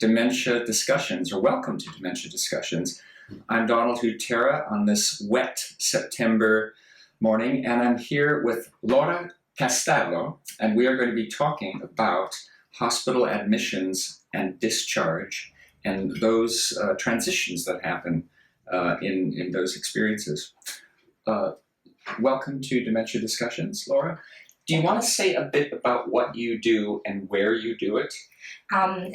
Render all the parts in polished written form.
Dementia Discussions, or welcome to Dementia Discussions. I'm Donald Hutera on this wet September morning, and I'm here with Laura Castello, and we are going to be talking about hospital admissions and discharge and those transitions that happen in those experiences. Welcome to Dementia Discussions, Laura. Do you want to say a bit about what you do and where you do it?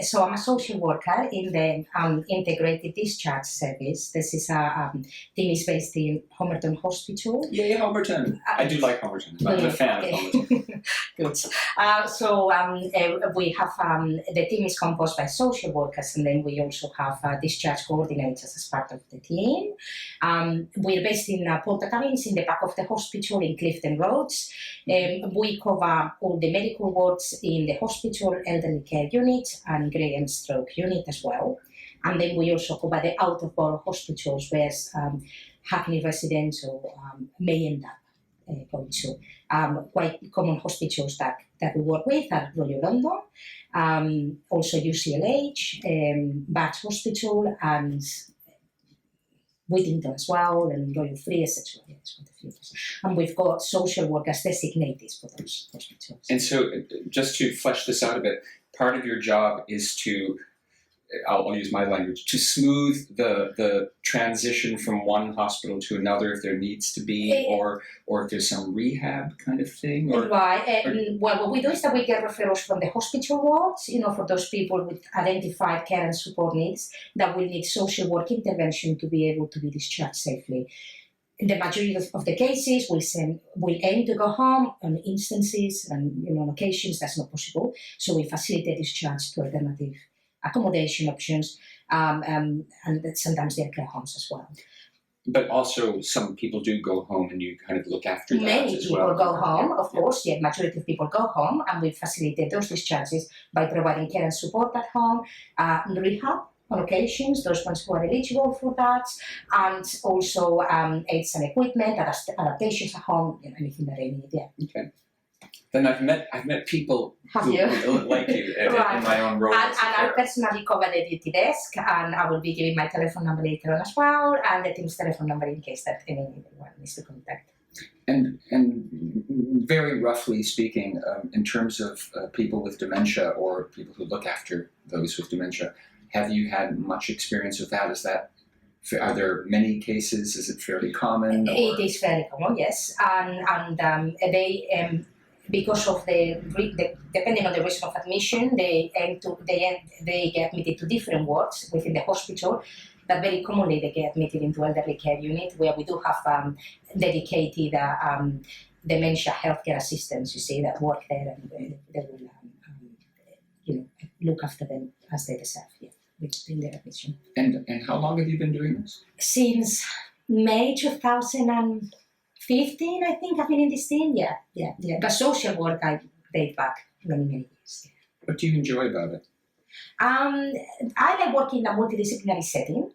So I'm a social worker in the Integrated Discharge Service. This is a team is based in Homerton Hospital. Yay, Homerton! I do like Homerton. I'm a fan of Homerton. Good. We have the team is composed by social workers, and then we also have discharge coordinators as part of the team. We're based in Porta Cabins in the back of the hospital in Clifton Roads. We cover all the medical wards in the hospital, elderly care unit, and grey and stroke unit as well. And then we also cover the out-of-borough hospitals where Hackney residents may end up going to. Quite common hospitals that we work with are Royal London, also UCLH, Bath Hospital, and Whittington as well, and Royal Free, etc. Yes, quite a few. And we've got social workers designated for those hospitals. And so, just to flesh this out a bit, part of your job is to, I'll use my language, to smooth the transition from one hospital to another if there needs to be, or if there's some rehab kind of thing? Or, right. Well, what we do is that we get referrals from the hospital wards, for those people with identified care and support needs that will need social work intervention to be able to be discharged safely. In the majority of the cases, we aim to go home. On instances and on occasions that's not possible, so we facilitate discharge to alternative accommodation options, and sometimes they're care homes as well. But also, some people do go home, and you kind of look after that Many as people well. go home, of course. Yeah, majority of people go home, and we facilitate those discharges by providing care and support at home, rehab on occasions, those ones who are eligible for that, and also aids and equipment, adaptations at home, anything that they need. Yeah. Okay. Then I've met people who look like you right. in my own role. And I personally cover the duty desk, and I will be giving my telephone number later on as well, and the team's telephone number in case that anyone needs to contact. And very roughly speaking, in terms of people with dementia or people who look after those with dementia, have you had much experience with that? Are there many cases? Is it fairly common? It is very common, yes, and they. Because of depending on the reason of admission, they get admitted to different wards within the hospital. But very commonly, they get admitted into elderly care unit, where we do have dedicated dementia healthcare assistants, that work there, and they will, look after them as they deserve, within their admission. And how long have you been doing this? Since May 2015, I think I've been in this team. Yeah. The social work I date back many years. What do you enjoy about it? I like working in a multidisciplinary setting.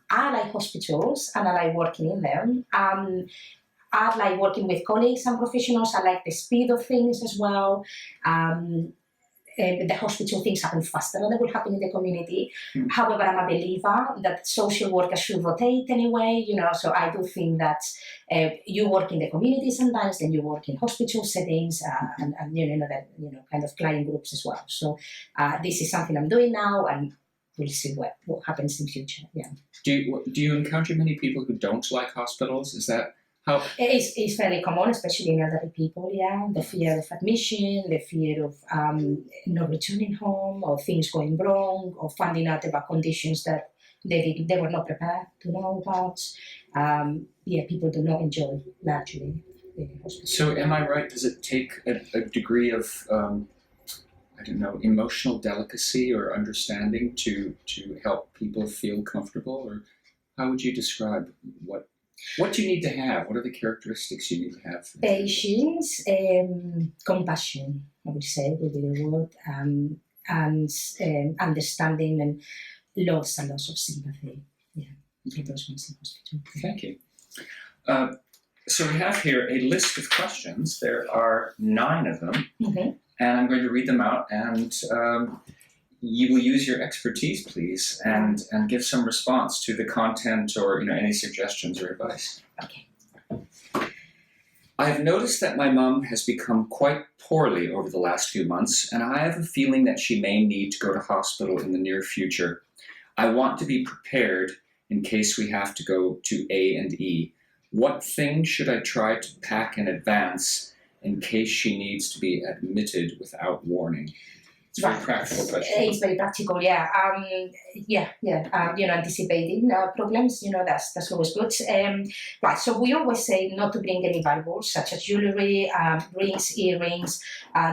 I like hospitals, and I like working in them. I like working with colleagues and professionals. I like the speed of things as well. The hospital things happen faster than they will happen in the community. However, I'm a believer that social workers should rotate anyway, so I do think that you work in the community sometimes, then you work in hospital settings, and kind of client groups as well. So this is something I'm doing now, and we'll see what happens in future. Yeah. Do you encounter many people who don't like hospitals? Is that how? It's fairly common, especially in elderly people, the fear of admission, the fear of not returning home, or things going wrong, or finding out about conditions that they were not prepared to know about. People do not enjoy largely the hospital. So am I right, does it take a degree of, emotional delicacy or understanding to help people feel comfortable? Or how would you describe what do you need to have? What are the characteristics you need to have? Patience, compassion, I would say, would be the word, and understanding, and lots and lots of sympathy. Yeah, those ones in hospital. Thank you. So we have here a list of questions. There are 9 of them, and I'm going to read them out. And you will use your expertise, please, and give some response to the content or any suggestions or advice. Okay. I have noticed that my mum has become quite poorly over the last few months, and I have a feeling that she may need to go to hospital in the near future. I want to be prepared in case we have to go to A&E. What things should I try to pack in advance in case she needs to be admitted without warning? It's a very practical question. It's very practical, yeah. Anticipating problems, that's always good. Right, so we always say not to bring any valuables such as jewelry, rings, earrings.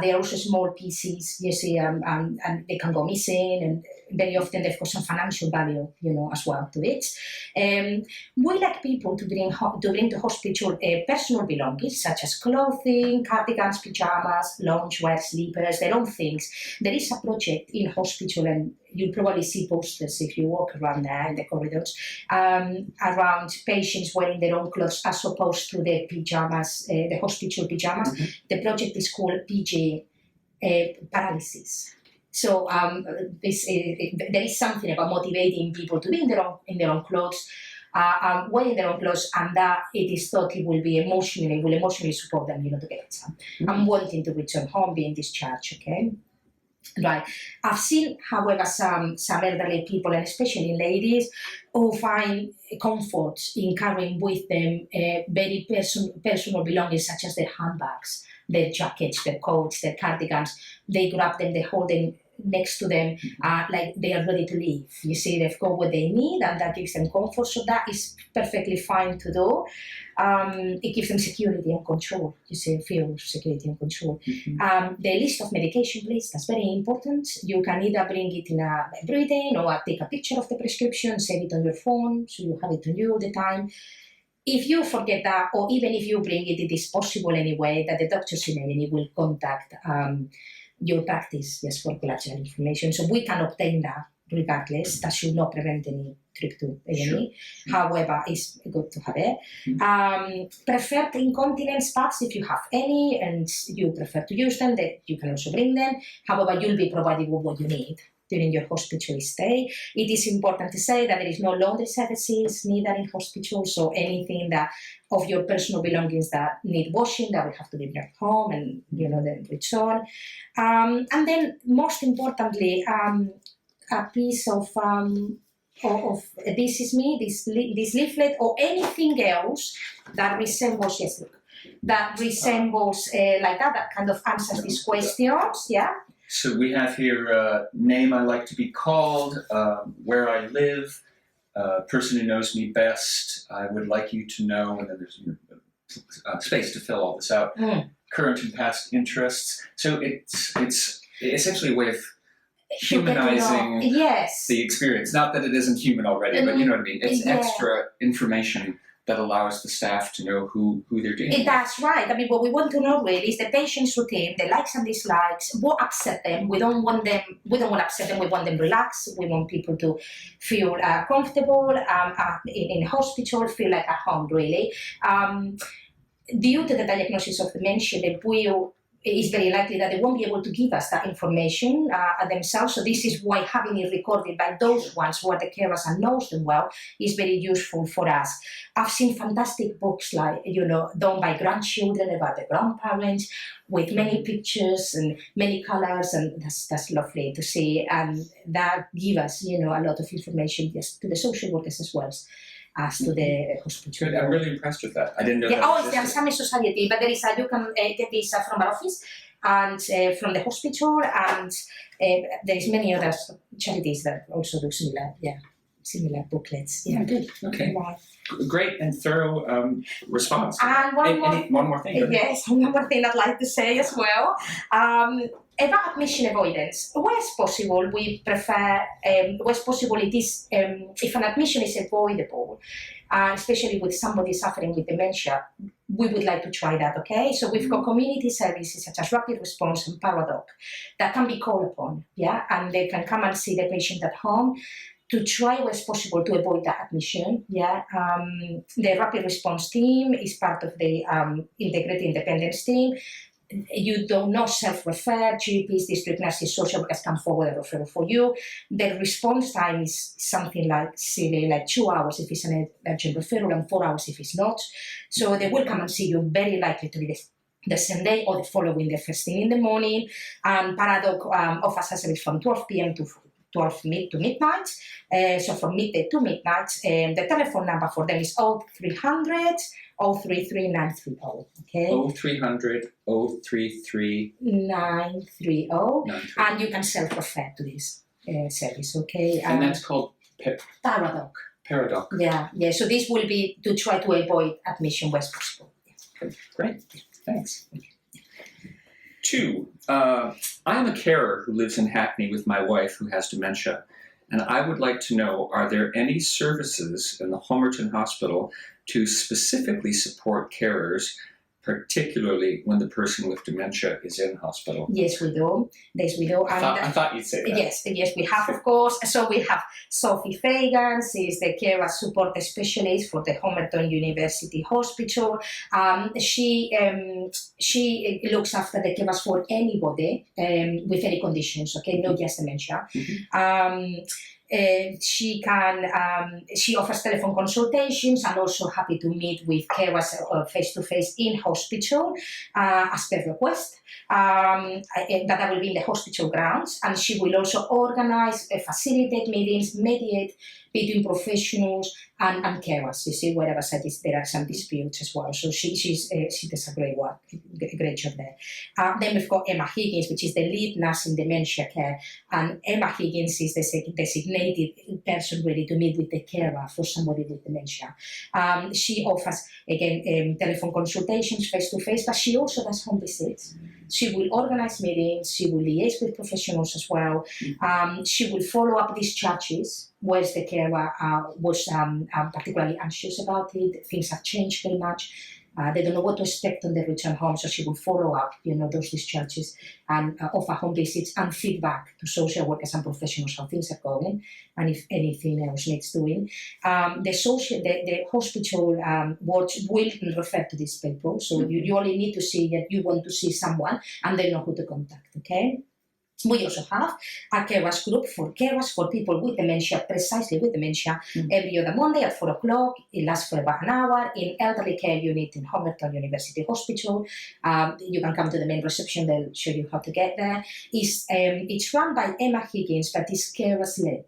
They're also small pieces, you see, and they can go missing, and very often they've got some financial value, as well to it. We like people to bring to hospital personal belongings such as clothing, cardigans, pajamas, loungewear, sleepers, their own things. There is a project in hospital, and you'll probably see posters if you walk around there in the corridors, around patients wearing their own clothes as opposed to the pajamas, the hospital pajamas. Mm-hmm. The project is called PJ paralysis. So there is something about motivating people to be in their own clothes, wearing their own clothes, and that it is thought it will emotionally support them, to get some. And wanting to return home, being discharged. Okay. Right. I've seen, however, some elderly people, and especially ladies, who find comfort in carrying with them very personal belongings, such as their handbags, their jackets, their coats, their cardigans. They grab them, they hold them next to them, like they are ready to leave. You see, they've got what they need, and that gives them comfort. So that is perfectly fine to do. It gives them security and control. You see, feel security and control. Mm-hmm. The list of medication, please, that's very important. You can either bring it in a written or take a picture of the prescription, save it on your phone, so you have it on you all the time. If you forget that, or even if you bring it, it is possible anyway that the doctor's in A&E will contact your practice just for collateral information. So we can obtain that regardless. That should not prevent any trip to A&E. Sure. However, it's good to have it. Mm-hmm. Preferred incontinence pads, if you have any and you prefer to use them, that you can also bring them. However, you'll be provided with what you need during your hospital stay. It is important to say that there is no laundry services needed in hospital, so anything that of your personal belongings that need washing, that will have to be brought home and then return. And then most importantly, a piece of this is me, this leaflet, or anything else that resembles, like that kind of answers these questions, yeah? So we have here name I like to be called, where I live, person who knows me best, I would like you to know, and then there's space to fill all this out, current and past interests. So it's essentially a way of humanizing the experience. Not that it isn't human already, but you know what I mean. It's extra information that allows the staff to know who they're dealing with. That's right. I mean, what we want to know really is the patient's routine, the likes and dislikes, what upset them. We don't want to upset them. We want them relaxed. We want people to feel comfortable in hospital, feel like at home, really. Due to the diagnosis of dementia, it is very likely that they won't be able to give us that information themselves. So this is why having it recorded by those ones who are the carers and knows them well is very useful for us. I've seen fantastic books like, done by grandchildren about the grandparents with many pictures and many colors, and that's lovely to see. And that gives us, a lot of information just to the social workers as well as to the hospital. Good. I'm really impressed with that. I didn't know that. It's the Alzheimer's Society, but there is you can get this from our office and from the hospital, and there is many other charities that also do similar booklets. Yeah, good. Okay. Right. Great and thorough response. And one more thing. Yes, one more thing I'd like to say as well. About admission avoidance, where possible, we prefer, where possible it is, if an admission is avoidable, especially with somebody suffering with dementia, we would like to try that, okay? So we've got community services such as Rapid Response and Paradoc that can be called upon, and they can come and see the patient at home to try where possible to avoid that admission, The Rapid Response team is part of the Integrated Independence team. you do not self-refer. GPs, district nurses, social workers come forward a referral for you. The response time is something like 2 hours if it's an urgent referral and 4 hours if it's not. So they will come and see you, very likely to be the same day or the following, the first thing in the morning. Paradox offers us service from 12 p.m. to midnight. So from midday to midnight. The telephone number for them is 0300 033 930. Okay. 0300 033 930. And you can self-refer to this service. Okay. And that's called Paradox. Paradox. Yeah. So this will be to try to avoid admission where possible. Okay, great. Thanks. 2. I am a carer who lives in Hackney with my wife who has dementia, and I would like to know, are there any services in the Homerton Hospital to specifically support carers, particularly when the person with dementia is in hospital? Yes, we do. I thought you'd say that. Yes, we have, of course. So we have Sophie Fagan. She is the carer support specialist for the Homerton University Hospital. She looks after the carers for anybody with any conditions, okay, not just dementia. Mm-hmm. She offers telephone consultations and also happy to meet with carers face-to-face in hospital as per request. That will be in the hospital grounds, and she will also organize, facilitate meetings, mediate between professionals and carers. You see, wherever there are some disputes as well. So she does a great job there. Then we've got Emma Higgins, which is the lead nurse in dementia care, and Emma Higgins is the designated person ready to meet with the carer for somebody with dementia. She offers again telephone consultations face to face, but she also does home visits. She will organize meetings. She will liaise with professionals as well. She will follow up discharges where the carer was particularly anxious about it. Things have changed very much. They don't know what to expect on their return home, so she will follow up, those discharges and offer home visits and feedback to social workers and professionals how things are going and if anything else needs doing. The hospital wards will refer to these people, so you only need to see that you want to see someone and they know who to contact, okay? We also have a carers group for carers for people with dementia, precisely with dementia, every other Monday at 4 o'clock. It lasts for about an hour in elderly care unit in Homerton University Hospital. You can come to the main reception, they'll show you how to get there. It's run by Emma Higgins, but it's carers-led,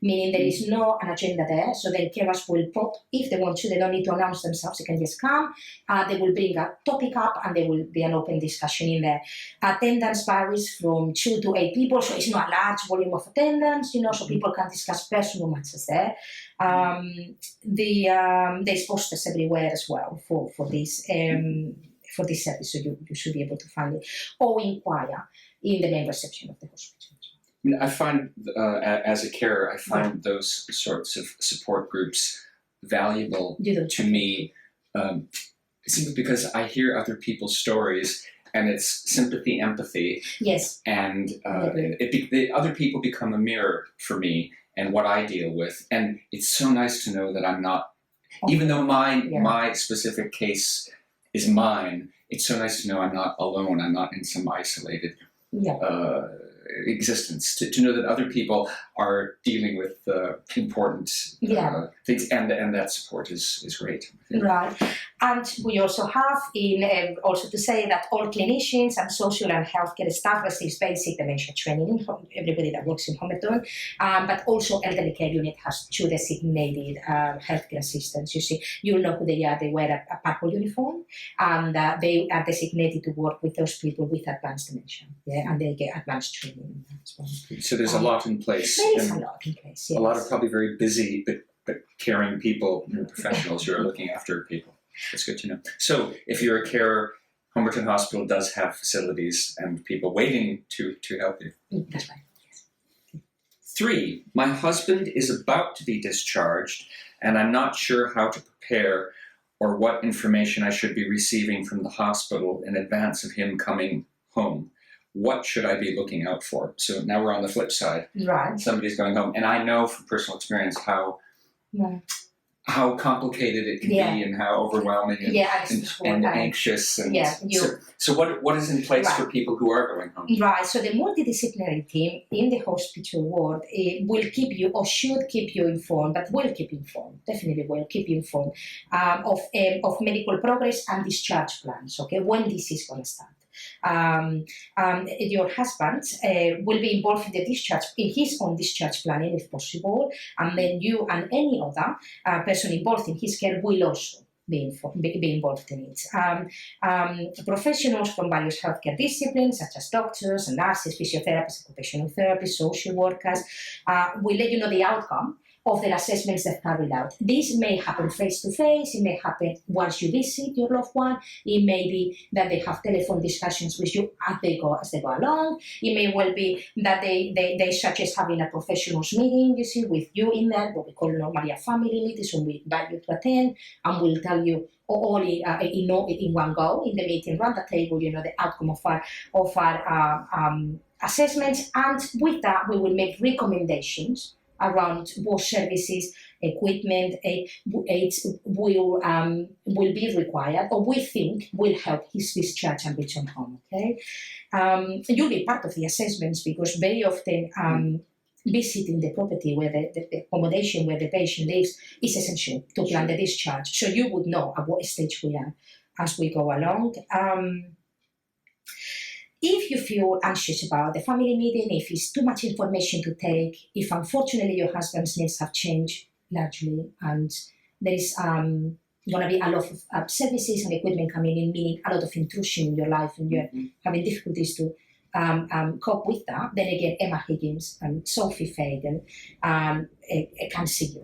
meaning there is no an agenda there, so the carers will pop if they want to. They don't need to announce themselves, they can just come. They will bring a topic up and there will be an open discussion in there. Attendance varies from 2 to 8 people, so it's not a large volume of attendance, so people can discuss personal matters there. There's posters everywhere as well for this service, so you should be able to find it, or inquire in the main reception of the hospital. I find, as a carer, I find those sorts of support groups valuable to me, simply because I hear other people's stories, and it's sympathy, empathy. Yes. And the other people become a mirror for me and what I deal with. And it's so nice to know that I'm not, even though my specific case is mine, it's so nice to know I'm not alone. I'm not in some isolated existence, to know that other people are dealing with important things, and that support is great. Right. And we also have also to say that all clinicians and social and healthcare staff receives basic dementia training, everybody that works in Homerton, but also elderly care unit has 2 designated healthcare assistants. You see, you'll know who they are. They wear a purple uniform, and they are designated to work with those people with advanced dementia, and they get advanced training as well. So there's a lot in place. There is a lot in place, yes. A lot of probably very busy but caring people, professionals who are looking after people. That's good to know. So if you're a carer, Homerton Hospital does have facilities and people waiting to help you. That's right, yes. 3, my husband is about to be discharged and I'm not sure how to prepare or what information I should be receiving from the hospital in advance of him coming home. What should I be looking out for? So now we're on the flip side. Right. Somebody's going home. And I know from personal experience how how complicated it can be and how overwhelming and anxious. And so what is in place for people who are going home? Right. So the multidisciplinary team in the hospital ward will keep you, or should keep you informed, but will keep you informed, definitely will keep you informed of medical progress and discharge plans, okay, when this is going to start. Your husband will be involved in the discharge, in his own discharge planning if possible, and then you and any other person involved in his care will also be involved in it. Professionals from various healthcare disciplines, such as doctors and nurses, physiotherapists, occupational therapists, social workers, will let you know the outcome of the assessments they've carried out. This may happen face-to-face, it may happen once you visit your loved one, it may be that they have telephone discussions with you as they go along, it may well be that they suggest having a professionals meeting, you see, with you in there, what we call normally a family meeting, so we invite you to attend, and we'll tell you all in one go, in the meeting, around the table, the outcome of our assessments, and with that we will make recommendations around what services, equipment, aids will be required, or we think will help his discharge and return home. Okay, you'll be part of the assessments because very often visiting the property where the accommodation where the patient lives is essential to plan the discharge. So you would know at what stage we are as we go along. If you feel anxious about the family meeting, if it's too much information to take, if unfortunately your husband's needs have changed largely and there is going to be a lot of services and equipment coming in, meaning a lot of intrusion in your life and you're having difficulties to cope with that, then again, Emma Higgins and Sophie Fagan can see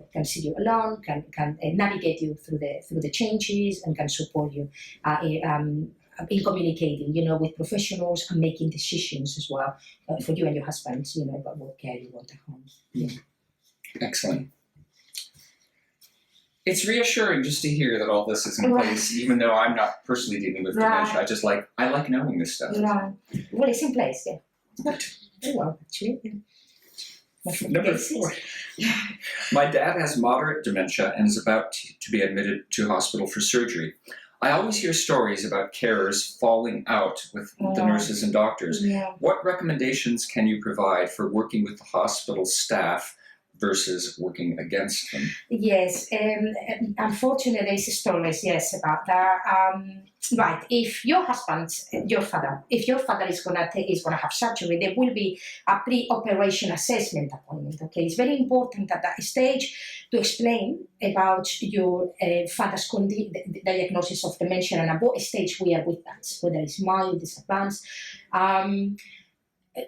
you alone, can navigate you through the changes and can support you in communicating, with professionals and making decisions as well for you and your husband, about what care you want at home. Yeah. Excellent. It's reassuring just to hear that all this is in place, even though I'm not personally dealing with dementia. I like knowing this stuff. Right. Well, it's in place, yeah. Very well, actually. Yeah. Number 4. My dad has moderate dementia and is about to be admitted to hospital for surgery. I always hear stories about carers falling out with the nurses and doctors. Yeah. What recommendations can you provide for working with the hospital staff versus working against them? Yes, unfortunately, there's stories, about that. Right, if your husband, your father is gonna have surgery, there will be a pre-operation assessment appointment. Okay, it's very important at that stage to explain about your father's diagnosis of dementia and at what stage we are with that, whether it's mild, it's advanced.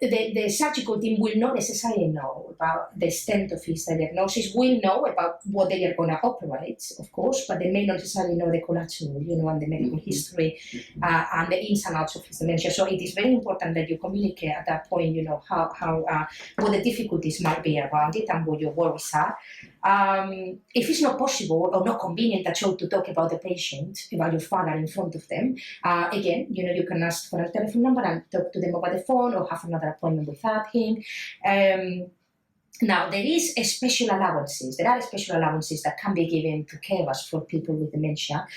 The surgical team will not necessarily know about the extent of his diagnosis, will know about what they are going to operate, of course, but they may not necessarily know the collateral, and the medical history and the ins and outs of his dementia. So it is very important that you communicate at that point, how what the difficulties might be around it and what your worries are. If it's not possible or not convenient at all to talk about the patient, about your father in front of them, again, you can ask for a telephone number and talk to them over the phone or have another appointment without him. Now, there are special allowances that can be given to carers for people with dementia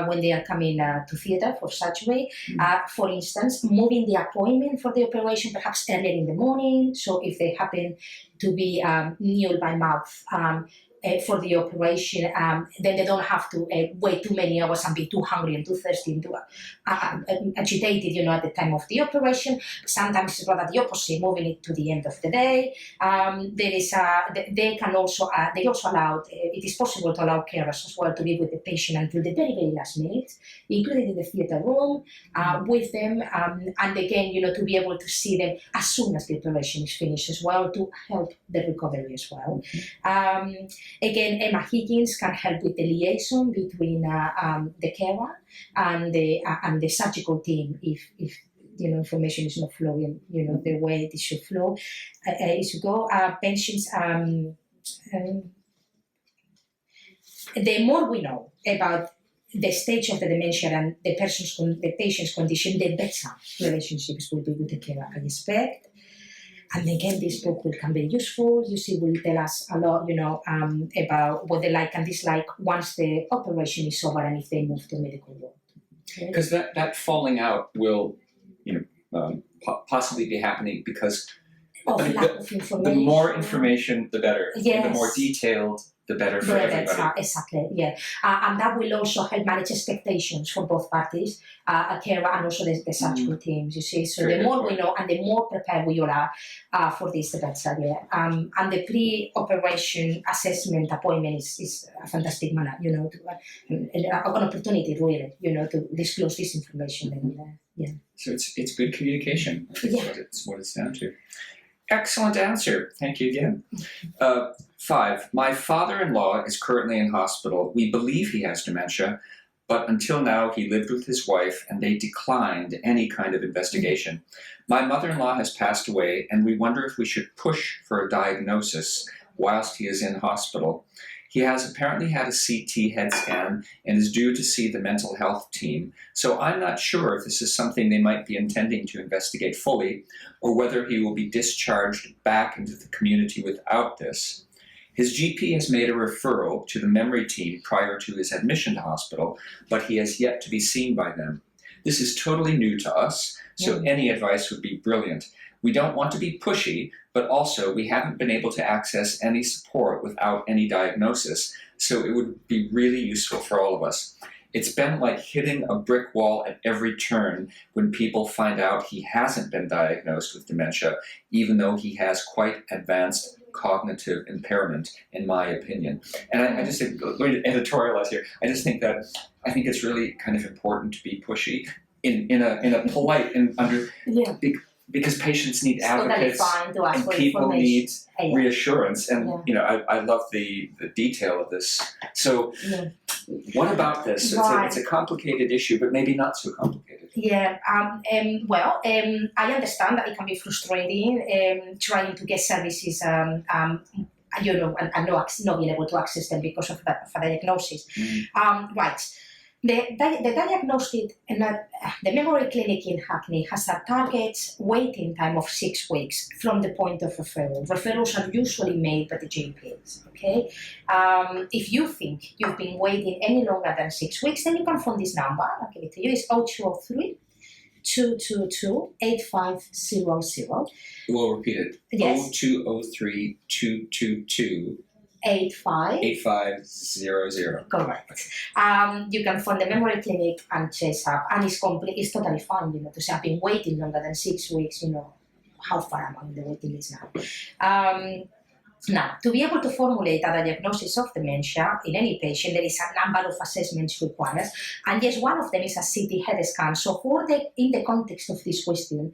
when they are coming to theatre for surgery. For instance, moving the appointment for the operation perhaps earlier in the morning. So if they happen to be near by mouth for the operation, then they don't have to wait too many hours and be too hungry and too thirsty and too agitated, at the time of the operation. Sometimes it's rather the opposite, moving it to the end of the day. They also allow, it is possible to allow carers as well to be with the patient until the very, very last minute, including in the theatre room with them, and again, to be able to see them as soon as the operation is finished as well, to help the recovery as well. Again, Emma Higgins can help with the liaison between the carer and the surgical team if information is not flowing, the way it should flow. It should go. Patients. The more we know about the stage of the dementia and the patient's condition, the better relationships will be with the carer, I expect. And again, this book will come very useful. You see, will tell us a lot, about what they like and dislike once the operation is over and if they move to medical ward. Because that falling out will, possibly be happening because Lack of information. the more information, the better. Yes. And the more detailed, the better for everybody. Exactly, yeah. And that will also help manage expectations for both parties, a carer and also the surgical teams, you see. So the more we know and the more prepared we all are for this, the better, yeah. And the pre-operation assessment appointment is a fantastic manner, an opportunity really, to disclose this information. And, yeah. So it's good communication. Yeah. It's what it's down to. Excellent answer. Thank you again. 5. My father-in-law is currently in hospital. We believe he has dementia, but until now he lived with his wife and they declined any kind of investigation. My mother-in-law has passed away and we wonder if we should push for a diagnosis whilst he is in hospital. He has apparently had a CT head scan and is due to see the mental health team. So I'm not sure if this is something they might be intending to investigate fully or whether he will be discharged back into the community without this. His GP has made a referral to the memory team prior to his admission to hospital, but he has yet to be seen by them. This is totally new to us, so any advice would be brilliant. We don't want to be pushy, but also we haven't been able to access any support without any diagnosis, so it would be really useful for all of us. It's been like hitting a brick wall at every turn when people find out he hasn't been diagnosed with dementia, even though he has quite advanced cognitive impairment, in my opinion. And I just think, going to editorialize here, I think it's really kind of important to be pushy in a polite and because patients need advocates and people need reassurance, and I love the detail of this. So what about this? It's a complicated issue, but maybe not so complicated. Yeah, I understand that it can be frustrating trying to get services, and not being able to access them because of the diagnosis. Right. The diagnostic the memory clinic in Hackney has a target waiting time of 6 weeks from the point of referral. Referrals are usually made by the GPs, okay? If you think you've been waiting any longer than 6 weeks, then you can phone this number. I'll give it to you. It's 0203 222 8500. We'll repeat it. Yes. 0203 222 8500. Correct. You can phone the memory clinic and chase up, and it's totally fine, to say I've been waiting longer than 6 weeks, how far am I in the waiting list now? Now, to be able to formulate a diagnosis of dementia in any patient, there is a number of assessments required, and yes, one of them is a CT head scan. So in the context of this question,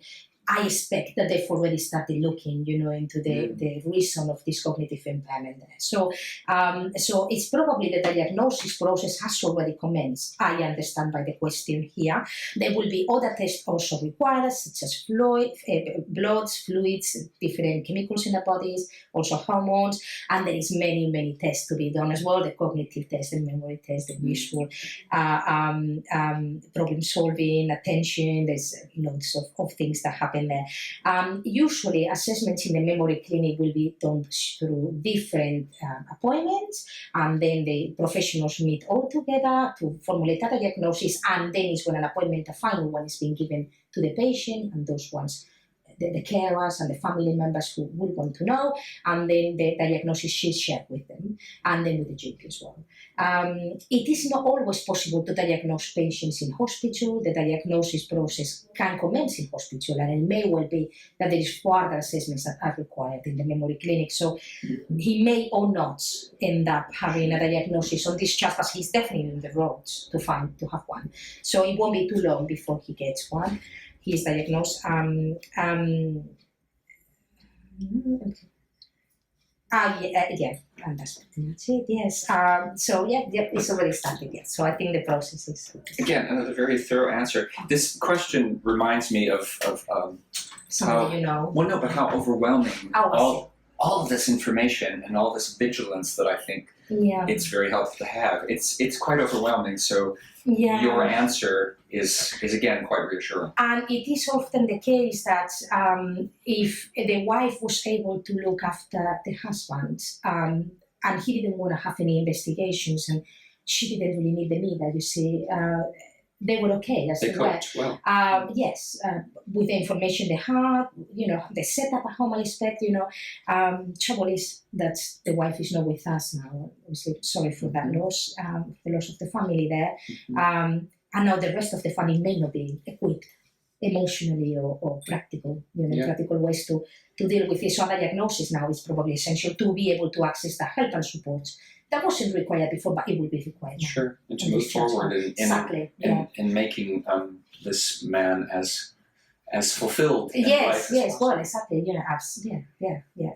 I expect that they've already started looking, into the reason of this cognitive impairment. So it's probably the diagnosis process has already commenced. I understand by the question here. There will be other tests also required, such as bloods, fluids, different chemicals in the bodies, also hormones, and there is many tests to be done as well. The cognitive test, the memory test, the visual, problem solving, attention. There's lots of things that happen there. Usually assessments in the memory clinic will be done through different appointments, and then the professionals meet all together to formulate a diagnosis, and then is when an appointment, a final one, is being given to the patient, and those ones, the carers and the family members who will want to know, and then the diagnosis is shared with them, and then with the GP as well. It is not always possible to diagnose patients in hospital. The diagnosis process can commence in hospital, and it may well be that there is further assessments that are required in the memory clinic. So he may or not end up having a diagnosis on discharge, but he's definitely on the road to have one. So it won't be too long before he gets one. He is diagnosed. And that's pretty much it. Yes. It's already started. Yes. So I think the process is. Again, another very thorough answer. This question reminds me of somebody Well, no, but how overwhelming all of this information and all this vigilance that I think it's very helpful to have. It's quite overwhelming. So your answer is again quite reassuring. And it is often the case that if the wife was able to look after the husband, and he didn't want to have any investigations, and she didn't really need the media, you see, they were okay. They coped well. Yes, with the information they had, they set up at home, I expect, trouble is that the wife is not with us now. Obviously, sorry for that loss, the loss of the family there. Mm-hmm. And now the rest of the family may not be equipped emotionally or practical, practical ways to deal with this. So the diagnosis now is probably essential to be able to access the help and support. That wasn't required before, but it will be required now. Sure, and to move forward in making this man as fulfilled. Yes, well, exactly.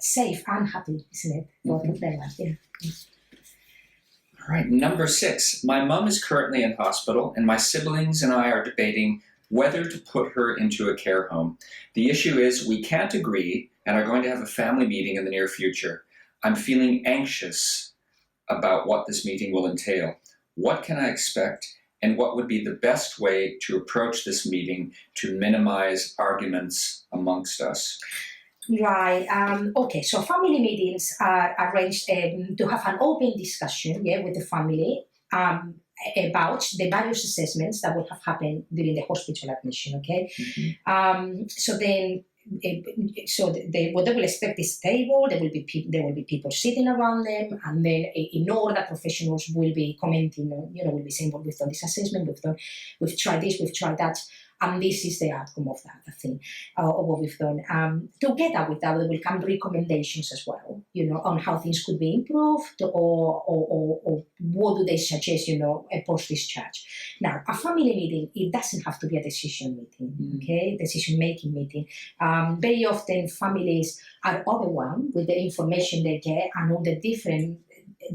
Safe and happy, isn't it? Both of them, All right, number 6. My mum is currently in hospital, and my siblings and I are debating whether to put her into a care home. The issue is we can't agree and are going to have a family meeting in the near future. I'm feeling anxious about what this meeting will entail. What can I expect, and what would be the best way to approach this meeting to minimize arguments amongst us? Right. Okay. So family meetings are arranged to have an open discussion, with the family about the various assessments that would have happened during the hospital admission. Okay. Mm-hmm. So then. What they will expect is stable. There will be people sitting around them, and then in order, professionals will be commenting. Will be saying, "Well, we've done this assessment. We've tried this. We've tried that." And this is the outcome of that thing, of what we've done. Together with that, there will come recommendations as well, on how things could be improved, or what do they suggest, post-discharge. Now, a family meeting, it doesn't have to be a decision meeting, okay? Decision-making meeting. Very often, families are overwhelmed with the information they get and all the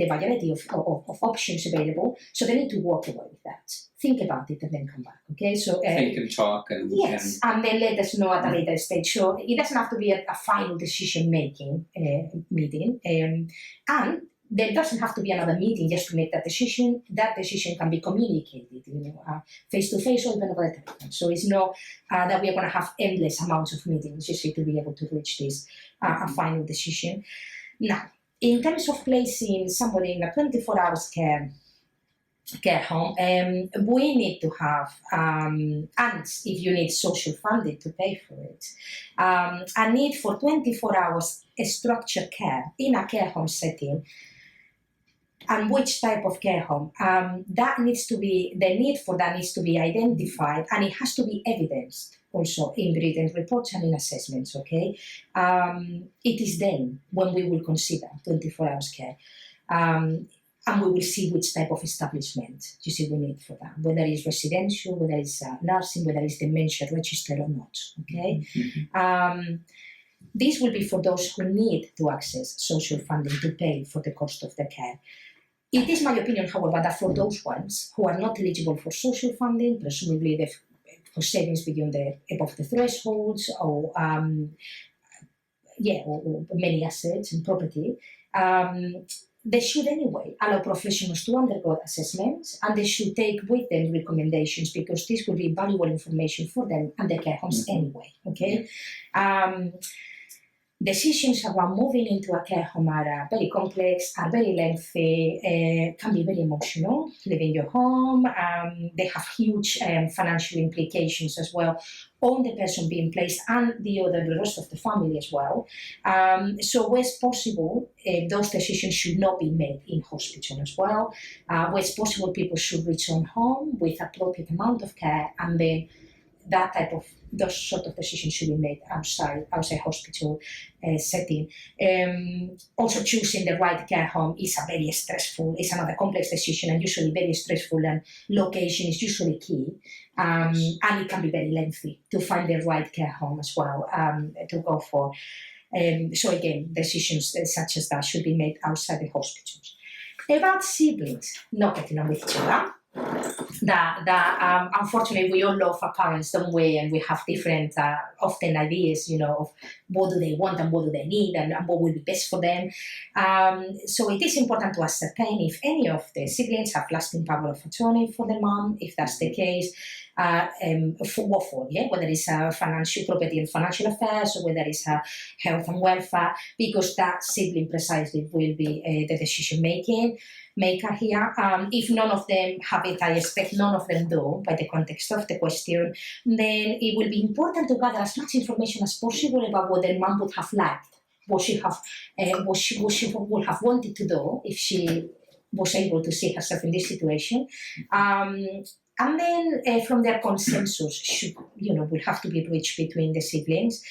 variety of options available, so they need to walk away with that. Think about it and then come back, okay? So think and talk and then let us know at a later stage. So it doesn't have to be a final decision-making meeting, and there doesn't have to be another meeting just to make that decision. That decision can be communicated, face-to-face or even over the telephone. So it's not that we are going to have endless amounts of meetings just to be able to reach this a final decision. Now, in terms of placing somebody in a 24-hour care home, we need to have, and if you need social funding to pay for it, a need for 24 hours structured care in a care home setting. And which type of care home? The need for that needs to be identified, and it has to be evidenced also in written reports and in assessments, okay? It is then when we will consider 24 hours care. And we will see which type of establishment we need for that, whether it's residential, whether it's nursing, whether it's dementia registered or not, okay? Mm-hmm. This will be for those who need to access social funding to pay for the cost of the care. It is my opinion, however, that for those ones who are not eligible for social funding, presumably for savings above the thresholds, or many assets and property, they should anyway allow professionals to undergo assessments, and they should take with them recommendations, because this will be valuable information for them and their care homes anyway, okay? Decisions about moving into a care home are very complex, are very lengthy, can be very emotional, leaving your home. They have huge financial implications as well on the person being placed and the rest of the family as well. So where it's possible, those decisions should not be made in hospital as well. Where it's possible, people should return home with appropriate amount of care, and then those sort of decisions should be made outside hospital setting. Also, choosing the right care home is it's another complex decision, and usually very stressful, and location is usually key. And it can be very lengthy to find the right care home as well to go for. So again, decisions such as that should be made outside the hospitals. About siblings not getting on with each other, that unfortunately we all love our parents, don't we? And we have different, often ideas, of what do they want and what do they need and what will be best for them. So it is important to ascertain if any of the siblings have lasting power of attorney for the mom. If that's the case, for what for? Yeah, whether it's financial property and financial affairs, or whether it's health and welfare, because that sibling precisely will be the decision maker here. If none of them have it, I expect none of them do, by the context of the question, then it will be important to gather as much information as possible about what their mom would have liked, what she would have wanted to do if she was able to see herself in this situation. And then from their consensus will have to be reached between the siblings.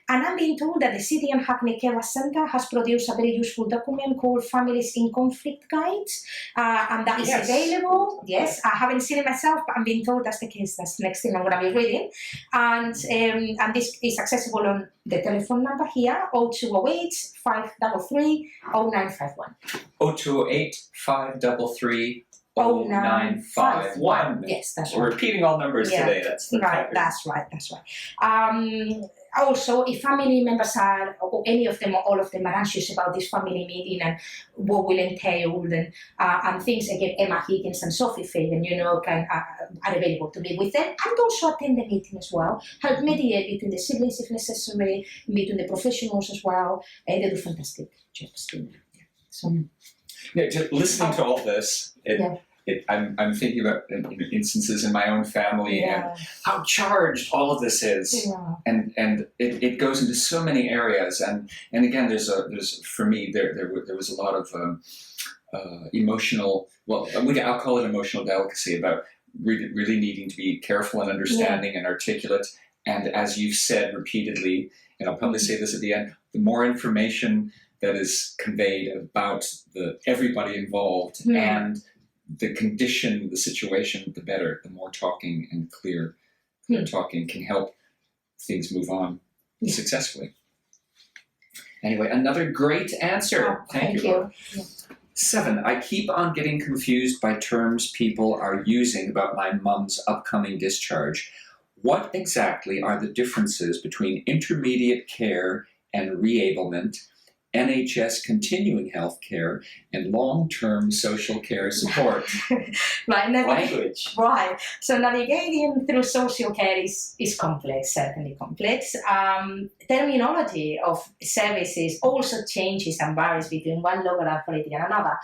And I'm being told that the City and Hackney Care Centre has produced a very useful document called Families in Conflict Guides, and that is available. Yes, I haven't seen it myself, but I'm being told that's the case. That's the next thing I'm going to be reading. And this is accessible on the telephone number here, 0208 533 0951. 0208 533 0951. Yes, that's right. We're repeating all numbers today. That's right. That's right. Also, if family members are, or any of them or all of them, are anxious about this family meeting and what will entail, and things, again, Emma Higgins and Sophie Fagan, are available to be with them, and also attend the meeting as well. Help mediate between the siblings if necessary, between the professionals as well. They do fantastic jobs. Just listening to all this, I'm thinking about instances in my own family and how charged all of this is, and it goes into so many areas. And again, there's for me there was a lot of emotional. Well, I'll call it emotional delicacy about really needing to be careful and understanding and articulate. And as you've said repeatedly, and I'll probably say this at the end, the more information that is conveyed about everybody involved and the condition, the situation, the better. The more talking and clear talking can help things move on successfully. Anyway, another great answer. Thank you. 7, I keep on getting confused by terms people are using about my mum's upcoming discharge. What exactly are the differences between intermediate care and reablement, NHS continuing health care, and long-term social care support? Language. Right. So navigating through social care is complex, certainly complex. Terminology of services also changes and varies between one local authority and another.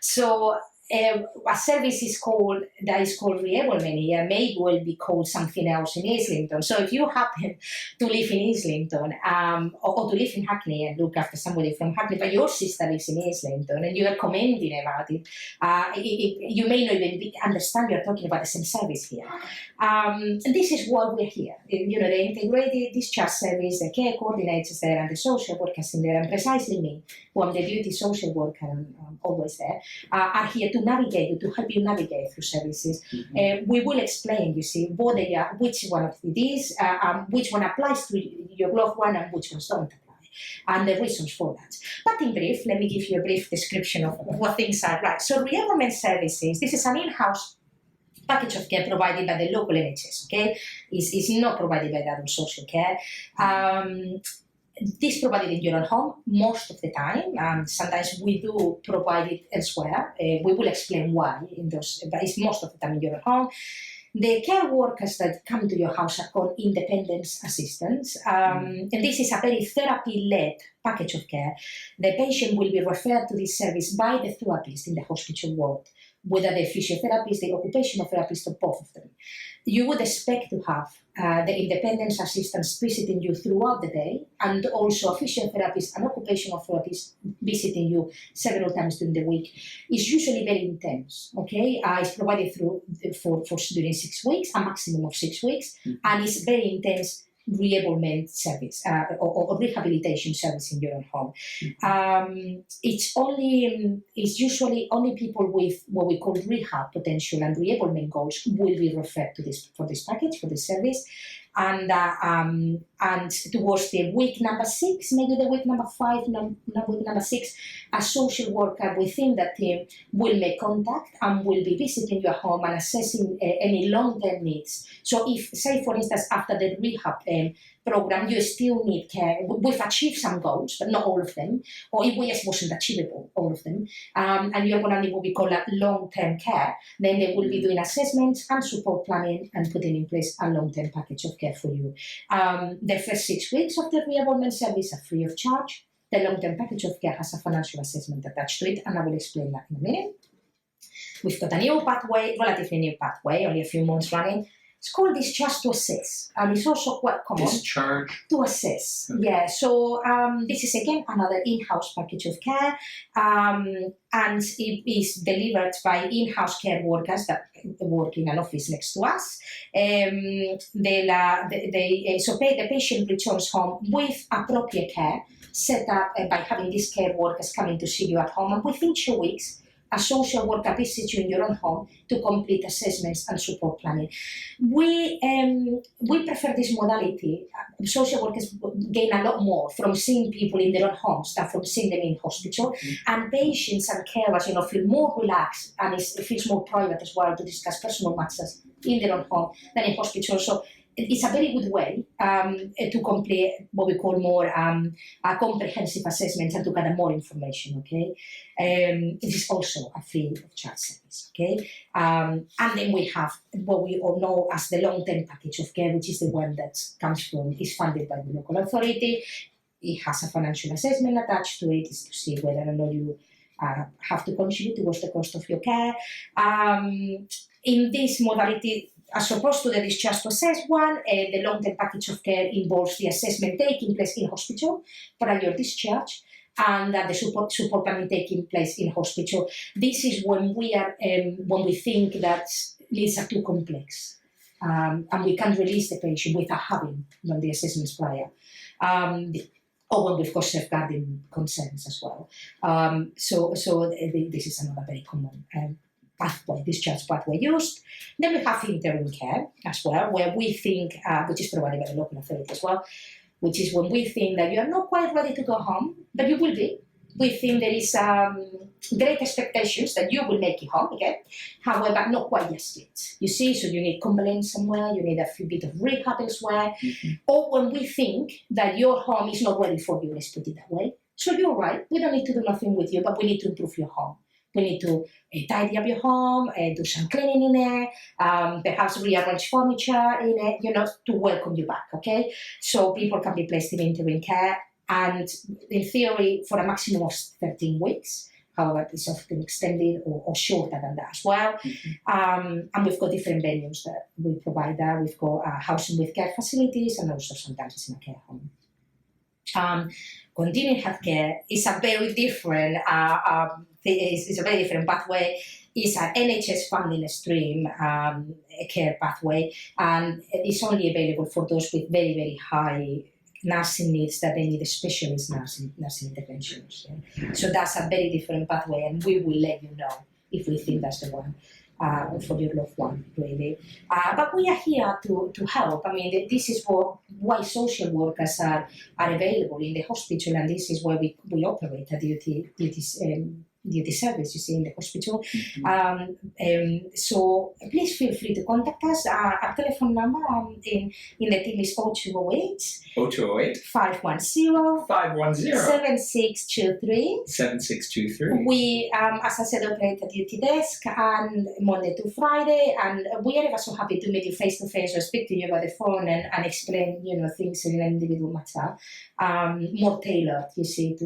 So a service that is called reablement here may well be called something else in Islington. So if you happen to live in Islington or to live in Hackney and look after somebody from Hackney, but your sister lives in Islington and you are commenting about it, you may not even understand you're talking about the same service here. And this is why we're here. The integrated discharge service, the care coordinators there and the social workers in there, and precisely me, who am the duty social worker and always there, are here to navigate you, to help you navigate through services. We will explain, you see, what they are, which one of it is, which one applies to your loved one and which ones don't apply, and the reasons for that. But in brief, let me give you a brief description of what things are. Right. So reablement services, this is an in-house package of care provided by the local NHS, okay? It's not provided by the adult social care. This provided in your own home most of the time. Sometimes we do provide it elsewhere. We will explain why but it's most of the time in your own home. The care workers that come to your house are called independent assistants. And this is a very therapy-led package of care. The patient will be referred to this service by the therapist in the hospital ward, whether the physiotherapist, the occupational therapist, or both of them. You would expect to have the independent assistants visiting you throughout the day, and also a physiotherapist and occupational therapist visiting you several times during the week. It's usually very intense, okay? It's provided for during 6 weeks, a maximum of 6 weeks, and it's very intense reablement service or rehabilitation service in your own home. It's usually only people with what we call rehab potential and reablement goals will be referred to for this package, for this service. and towards the week number 6, maybe the week number 5, week number 6, a social worker within that team will make contact and will be visiting your home and assessing any long-term needs. So if, say for instance, after the rehab program, you still need care, we've achieved some goals, but not all of them, or it just wasn't achievable, all of them, and you're going to need what we call a long-term care, then they will be doing assessments and support planning and putting in place a long-term package of care for you. The first 6 weeks of the re-enrollment service are free of charge. The long-term package of care has a financial assessment attached to it, and I will explain that in a minute. We've got a new pathway, relatively new pathway, only a few months running. It's called Discharge to Assess, and it's also quite common. Discharge? To assess, Okay. yeah. So this is again another in-house package of care, and it is delivered by in-house care workers that work in an office next to us. The patient returns home with appropriate care set up by having these care workers coming to see you at home, and within 2 weeks, a social worker visits you in your own home to complete assessments and support planning. We prefer this modality. Social workers gain a lot more from seeing people in their own homes than from seeing them in hospital. And patients and carers, feel more relaxed, and it feels more private as well to discuss personal matters in their own home than in hospital. So it's a very good way to complete what we call more a comprehensive assessment and to gather more information, okay? It is also a free of charge service, okay? And then we have what we all know as the long-term package of care, which is the one that is funded by the local authority. It has a financial assessment attached to it. It's to see whether or not you have to contribute towards the cost of your care. In this modality, as opposed to the discharge to assess one, the long-term package of care involves the assessment taking place in hospital prior your discharge, and the support planning taking place in hospital. This is when when we think that needs are too complex, and we can't release the patient without having done the assessments prior. Or when we've got safeguarding concerns as well. So this is another very common discharge pathway used. Then we have interim care as well, where we think, which is provided by the local authority as well, which is when we think that you are not quite ready to go home, but you will be. We think there is great expectations that you will make it home again, however, not quite just yet. You see, so you need complaints somewhere, you need a few bit of rehab elsewhere, or when we think that your home is not ready for you, let's put it that way. So you're right, we don't need to do nothing with you, but we need to improve your home. We need to tidy up your home, do some cleaning in there, perhaps rearrange furniture in it, to welcome you back, okay? So people can be placed in interim care, and in theory, for a maximum of 13 weeks. However, it's often extended or shorter than that as well. And we've got different venues that we provide there. We've got housing with care facilities, and also sometimes it's in a care home. Continuing healthcare is a very different pathway. It's an NHS funding stream care pathway, and it's only available for those with very, very high nursing needs that they need a specialist nursing interventions. Yeah? So that's a very different pathway, and we will let you know if we think that's the one for your loved one, really. But we are here to help. I mean, this is why social workers are available in the hospital, and this is why we operate a duty service, you see, in the hospital. So please feel free to contact us. Our telephone number in the team is 0208 510 7623. 7623. We, as I said, operate a duty desk and Monday to Friday, and we are ever so happy to meet you face to face or speak to you by the phone and explain, things in an individual matter. More tailored, you see.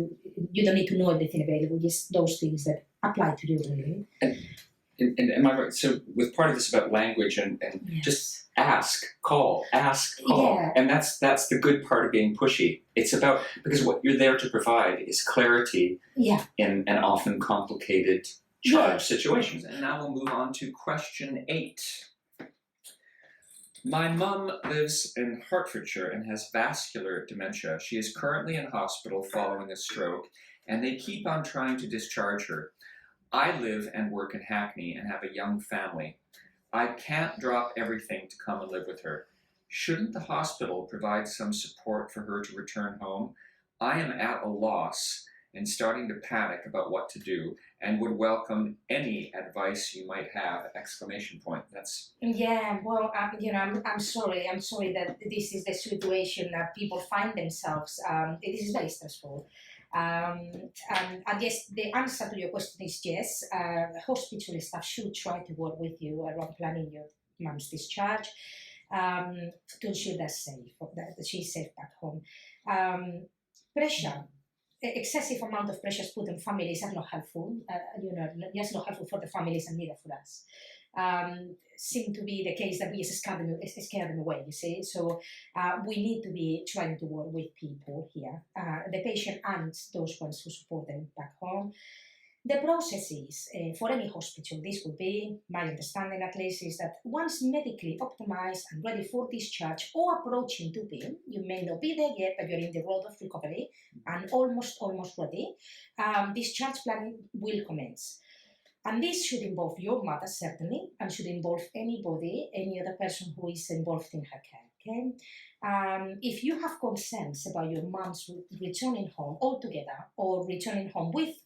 You don't need to know everything available, just those things that apply to you, really. And am I right? So with part of this about language and Yes. just ask, call. Yeah. And that's the good part of being pushy. It's about, because what you're there to provide is clarity in an often complicated charge situations. And now we'll move on to question 8. My mum lives in Hertfordshire and has vascular dementia. She is currently in hospital following a stroke, and they keep on trying to discharge her. I live and work in Hackney and have a young family. I can't drop everything to come and live with her. Shouldn't the hospital provide some support for her to return home? I am at a loss and starting to panic about what to do and would welcome any advice you might have, exclamation point. That's Yeah, well, I'm sorry. I'm sorry that this is the situation that people find themselves. This is very stressful. And I guess the answer to your question is yes. Hospital staff should try to work with you around planning your mom's discharge to ensure that's safe, that she's safe back home. Pressure. Excessive amount of pressures put on families are not helpful. Just not helpful for the families and neither for us. Seem to be the case that we scare them away. You see, so we need to be trying to work with people here, the patient and those ones who support them back home. The process is, for any hospital, this would be, my understanding at least, is that once medically optimized and ready for discharge or approaching to be, you may not be there yet, but you're in the road of recovery and almost ready, discharge planning will commence. And this should involve your mother, certainly, and should involve anybody, any other person who is involved in her care. Okay? If you have concerns about your mom's returning home altogether or returning home with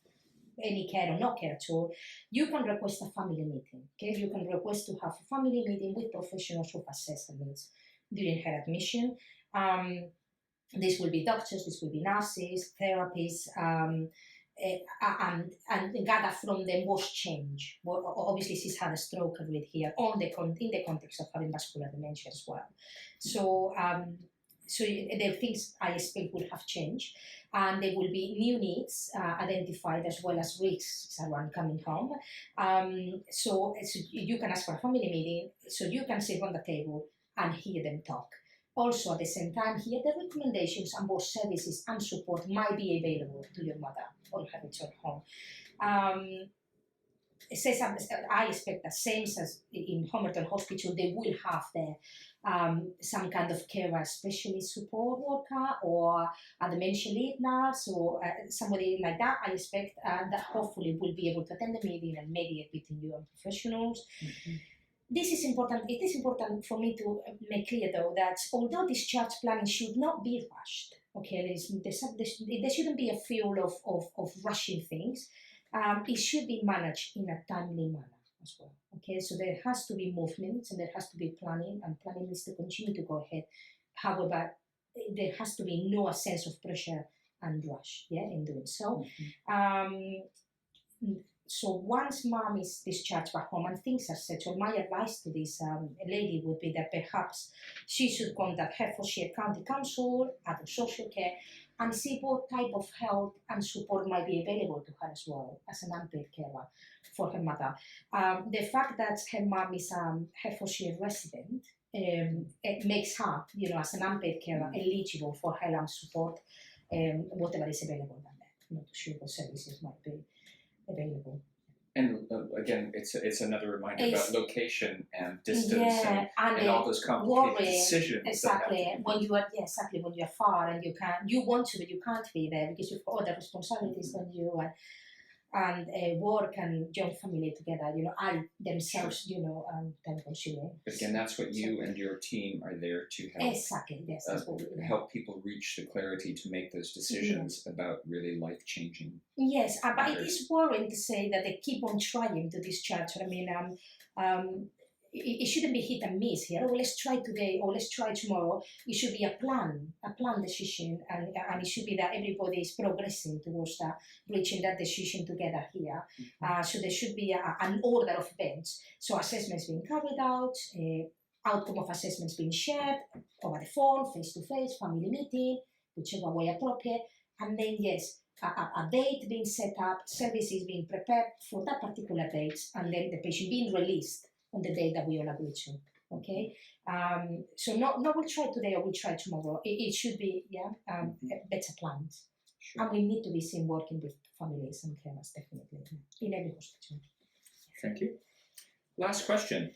any care or no care at all, you can request a family meeting. Okay, you can request to have a family meeting with professionals who assess her needs during her admission. This will be doctors, this will be nurses, therapists, and gather from them what's changed. Well, obviously, she's had a stroke, I read here, in the context of having vascular dementia as well. So the things I expect will have changed, and there will be new needs identified as well as risks around coming home. So you can ask for a family meeting, so you can sit on the table and hear them talk. Also, at the same time, here the recommendations and both services and support might be available to your mother on her return home. I expect the same as in Homerton Hospital, they will have there some kind of carer specialist support worker or a dementia lead nurse or somebody like that. I expect that hopefully will be able to attend the meeting and mediate between you and professionals. Mm-hmm. This is important. It is important for me to make clear, though, that although discharge planning should not be rushed, okay, there shouldn't be a feel of rushing things. It should be managed in a timely manner as well. Okay, so there has to be movement and there has to be planning, and planning needs to continue to go ahead. However, there has to be no sense of pressure and rush, in doing so. Mm-hmm. So once mom is discharged back home and things are settled, my advice to this lady would be that perhaps she should contact Hertfordshire County Council, Adult Social Care, and see what type of help and support might be available to her as well as an unpaid carer for her mother. The fact that her mom is a Hertfordshire resident, it makes her, as an unpaid carer, eligible for Highland support, whatever is available than that. I'm not sure what services might be available. And again, it's another reminder about location and distance and all those complicated decisions. Exactly. When you are far and you want to, but you can't be there because you've got other responsibilities on you and work and joint family together. And themselves, time consuming. But again, that's what you and your team are there to help. Exactly. Yes. That's what we help people reach the clarity to make those decisions about really life-changing. Yes, but it is worrying to say that they keep on trying to discharge. I mean, it shouldn't be hit and miss here. Oh, let's try today or let's try tomorrow. It should be a plan decision, and it should be that everybody is progressing towards reaching that decision together here. Mm-hmm. So there should be an order of events. So assessments being carried out, outcome of assessments being shared over the phone, face-to-face, family meeting, whichever way appropriate, and then a date being set up, services being prepared for that particular date, and then the patient being released on the day that we all agree to. Okay, so no, we'll try today or we'll try tomorrow. It should be better planned, sure. And we need to be seen working with families and carers definitely in every hospital. Thank you. Last question.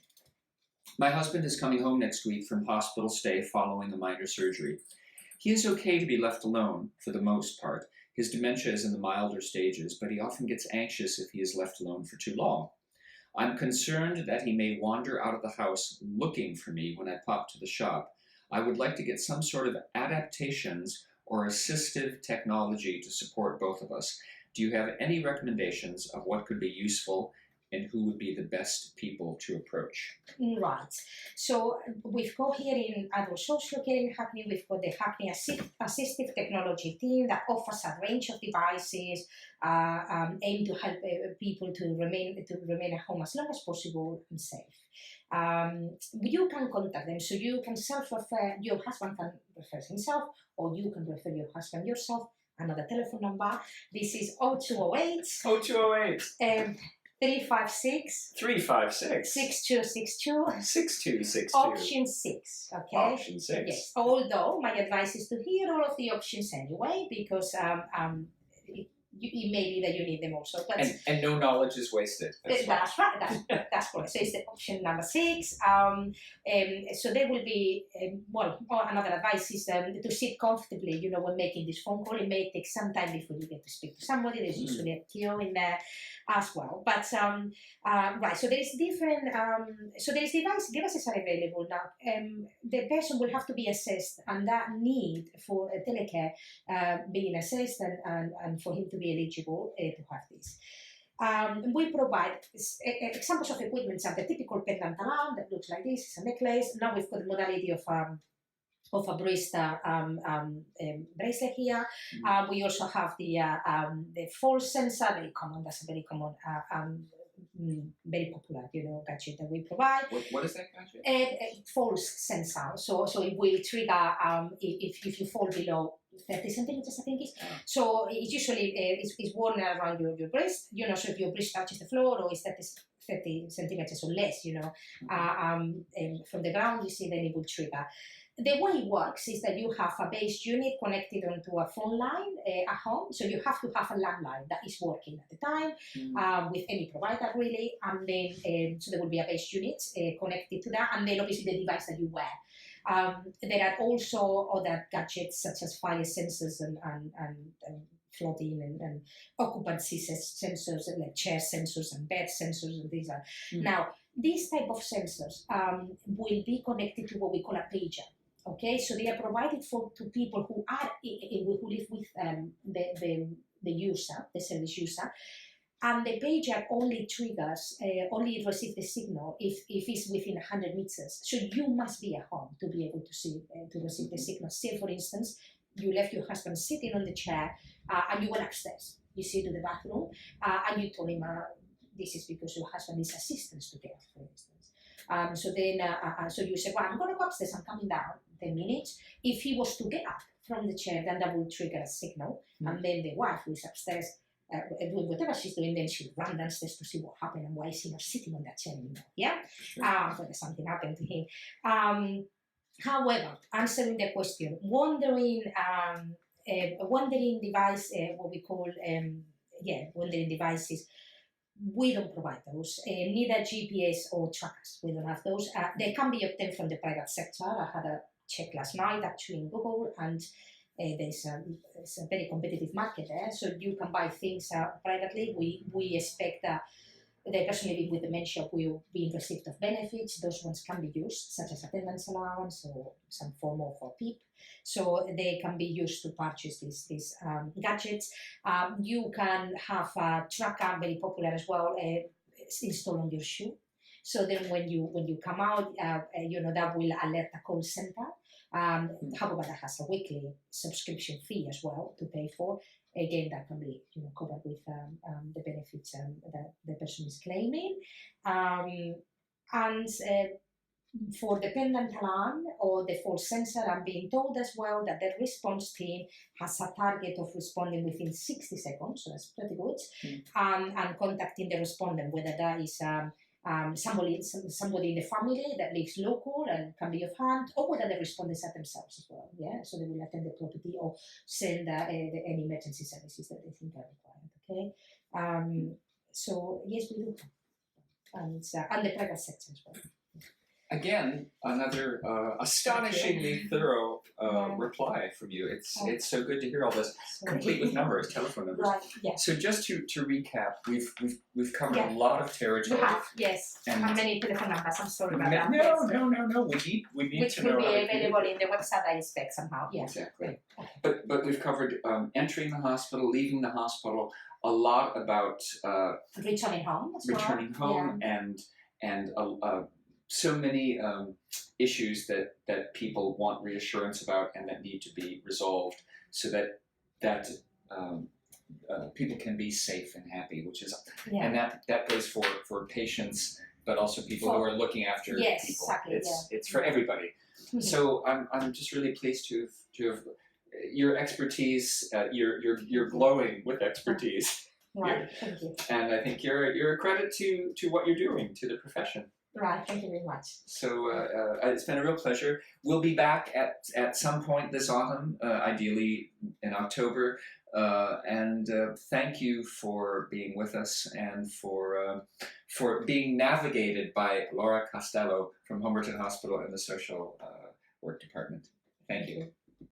My husband is coming home next week from hospital stay following a minor surgery. He is okay to be left alone for the most part. His dementia is in the milder stages, but he often gets anxious if he is left alone for too long. I'm concerned that he may wander out of the house looking for me when I pop to the shop. I would like to get some sort of adaptations or assistive technology to support both of us. Do you have any recommendations of what could be useful and who would be the best people to approach? Right. So we've got here in adult social care in Hackney, we've got the Hackney Assistive Technology team that offers a range of devices aimed to help people to remain at home as long as possible and safe. You can contact them, so you can self-refer. Your husband can refer himself, or you can refer your husband yourself. Another telephone number. This is 0208. 0208. 356 356 6262 6262. option 6. Okay. Option 6. Yes. Although my advice is to hear all of the options anyway, because it may be that you need them also. But And no knowledge is wasted. that's right. That's correct. So it's the option number 6. So there will be another advice is to sit comfortably. When making this phone call, it may take some time before you get to speak to somebody. There's usually a queue in there as well. But right. So there is different. So there is devices are available now. The person will have to be assessed, and that need for a telecare being assessed and for him to be eligible to have this. We provide examples of equipment are the typical pendant alarm that looks like this. It's a necklace. Now we've got the modality of a wrist bracelet here. We also have the false sensor, very common. That's a very common, very popular, gadget that we provide. What is that gadget? False sensor. So it will trigger if you fall below 30 centimeters, I think it is. So it's usually it's worn around your wrist. So if your wrist touches the floor or is 30 centimeters or less, from the ground, you see, then it will trigger. The way it works is that you have a base unit connected onto a phone line at home. So you have to have a landline that is working at the time with any provider, really. And then, so there will be a base unit connected to that. And then obviously the device that you wear. There are also other gadgets such as fire sensors and flooding and occupancy sensors, like chair sensors and bed sensors, and these are. Now, these type of sensors will be connected to what we call a pager. Okay, so they are provided to people who live with the user, the service user, and the pager only triggers, only receives the signal if it's within 100 meters. So you must be at home to be able to receive the signal. Say, for instance, you left your husband sitting on the chair and you went upstairs. You see to the bathroom and you told him this is because your husband needs assistance to get up, for instance. So you say, well, I'm going to go upstairs, I'm coming down 10 minutes. If he was to get up from the chair, then that will trigger a signal. And then the wife who is upstairs doing whatever she's doing, then she'll run downstairs to see what happened and why is he not sitting on that chair anymore. Yeah? Sure. Whether something happened to him. However, answering the question, wandering device, what we call, wandering devices, we don't provide those, neither GPS or trackers. We don't have those. They can be obtained from the private sector. I had a check last night actually in Google, and there's a very competitive market there. So you can buy things privately. We expect that the person living with dementia will be in receipt of benefits. Those ones can be used, such as attendance allowance or some form of a PIP. So they can be used to purchase these gadgets. You can have a tracker, very popular as well, installed on your shoe. So then when you come out, that will alert a call center. However, that has a weekly subscription fee as well to pay for. Again, that can be covered with the benefits that the person is claiming. And for the pendant alarm or the false sensor, I'm being told as well that the response team has a target of responding within 60 seconds, so that's pretty good, and contacting the respondent, whether that is somebody in the family that lives local and can be of hand, or whether the respondents are themselves as well. Yeah, so they will attend the property or send any emergency services that they think are required. Okay, so yes, we do, and the private sector as well. again, another astonishingly thorough reply from you. It's so good to hear all this, complete with numbers, telephone numbers. Right. Yeah. So just to recap, we've covered Yeah. a lot of We territory. have, yes. And- How many telephone numbers? I'm sorry about that. No. We need Which to will know be how to available in the website, I expect, somehow. Yeah. Exactly. But we've covered entering the hospital, leaving the hospital, a lot about Returning home as returning well. home, and so many issues that people want reassurance about and that need to be resolved, so that people can be safe and happy, which is Yeah. and that goes for patients, but also people who are looking after Yes, people. exactly, It's for everybody. So I'm just really pleased to have your expertise. You're glowing with expertise, Right. Thank you. and I think you're a credit to what you're doing, to the profession. Right. Thank you very much. So it's been a real pleasure. We'll be back at some point this autumn, ideally in October. And thank you for being with us and for being navigated by Laura Costello from Homerton Hospital and the Social Work Department. Thank you.